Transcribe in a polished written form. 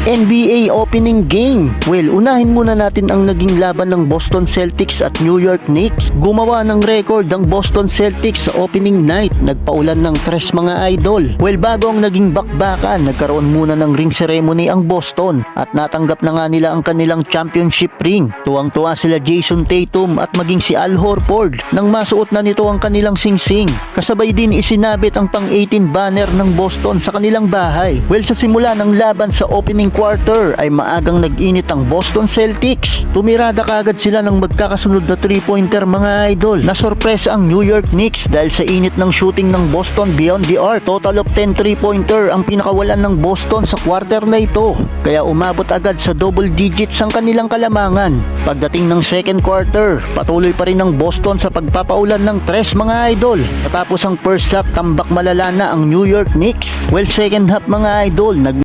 NBA opening game. Well, unahin muna natin ang naging laban ng Boston Celtics at New York Knicks. Gumawa ng record ang Boston Celtics sa opening night. Nagpaulan ng tres mga idol. Well, bago ang naging bakbakan, nagkaroon muna ng ring ceremony ang Boston at natanggap na nga nila ang kanilang championship ring. Tuwang-tuwa sila Jason Tatum at maging si Al Horford nang masuot na nito ang kanilang singsing. Kasabay din isinabit ang pang-18 banner ng Boston sa kanilang bahay. Well, sa simula ng laban sa opening quarter ay maagang nag-init ang Boston Celtics. Tumirada kagad sila ng magkakasunod na 3-pointer mga idol. Nasorpresa ang New York Knicks dahil sa init ng shooting ng Boston beyond the arc. Total of 10 3-pointer ang pinakawalan ng Boston sa quarter na ito. Kaya umabot agad sa double digits ang kanilang kalamangan. Pagdating ng second quarter, patuloy pa rin ang Boston sa pagpapaulan ng tres mga idol. Matapos ang first half, comeback malala na ang New York Knicks. Well, second half mga idol,